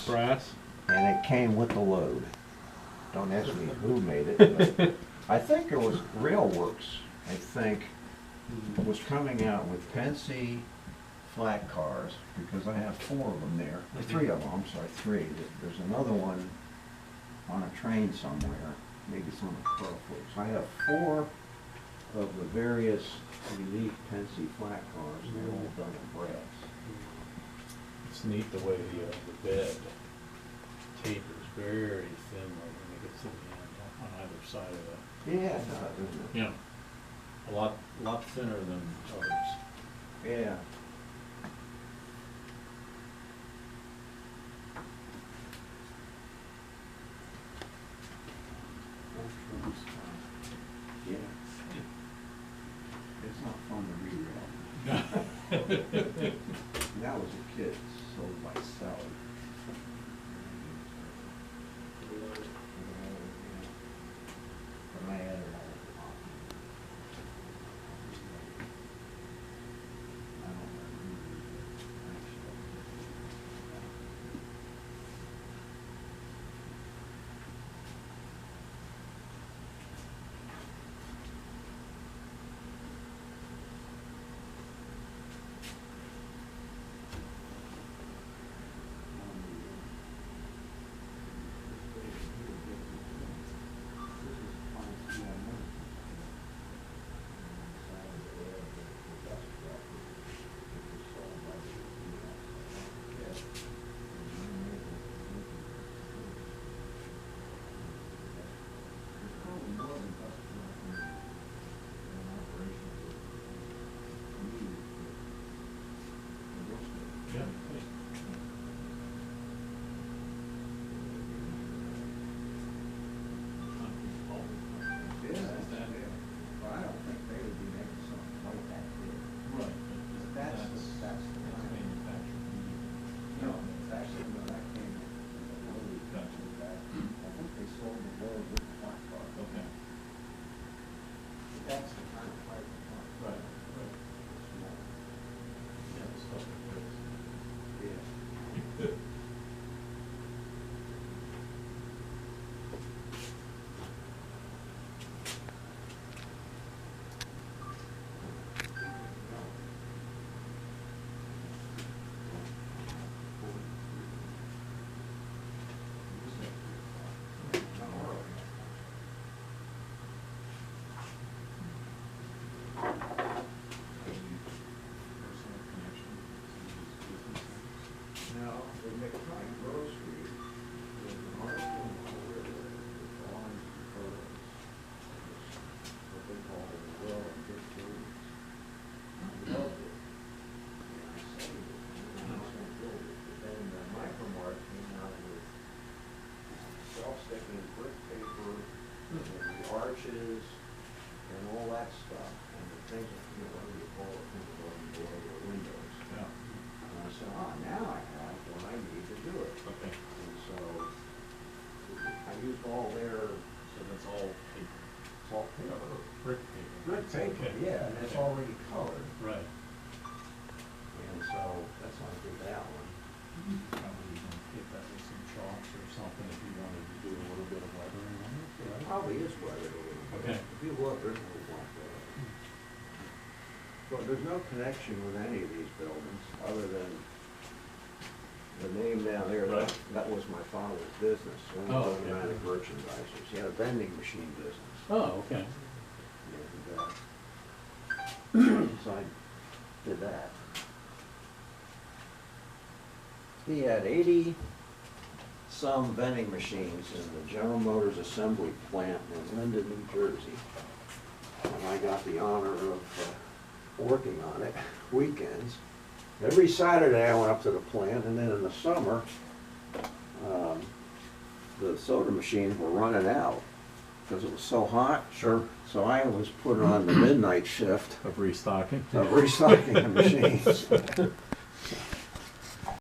Brass? and it came with the load. Don't ask me who made it, but I think it was Railworks, I think, was coming out with Pensy flat cars, because I have 4 of them there, or 3 of them, I'm sorry, 3. There's another one on a train somewhere, maybe it's on a Crowfoot. So I have 4 of the various unique Pensy flat cars, and they're all done in brass. It's neat the way the bed tapers very thinly when it gets to the end on either side of it. Yeah, it does, isn't it? Yeah. A lot thinner than others. Yeah. Yeah. It's not fun to read about. That was a kid sold by Sally. But I added all of it on. I don't remember actually. Yeah. Yeah, well, I don't think they would be making something like that here. Right. That's the manufactured. No, it's actually, no, that came from the load. Gotcha. I think they sold the load with the flat car. Okay. But that's the kind of pipe they want. Right. Right. Small. Yeah, the stuff that fits. Yeah. Now, the McKnight Grocery, there's an article in the river, it's on photos. What they call the well and good foods. I loved it. And I saved it, and I was gonna build it, but then the Micromart came out with self-sticking brick paper, and the arches, and all that stuff, and the things, you know, whatever you call it, things on the door or windows. Yeah. And I said, now I have what I need to do it. Okay. And so I used all their, So that's all paper. salt paper. Brick paper. Brick paper, Okay. yeah, and it's Okay. already colored. Right. And so that's how I did that one. Probably you can get that with some chalks or something if you wanted to do a little bit of weathering on it, It right? probably is weathered a little bit. Okay. If you look, there's no black weather. But there's no connection with any of these buildings, other than the name down there. Right. That was my father's business, one Oh, of the okay. merchandisers. He had a vending machine business. Oh, okay. And, so I did that. He had 80-some vending machines in the General Motors assembly plant in Linden, New Jersey. And I got the honor of working on it weekends. Every Saturday I went up to the plant, and then in the summer, the soda machines were running out because it was so hot. Sure. So I was put on the midnight shift Of restocking. of restocking the machines.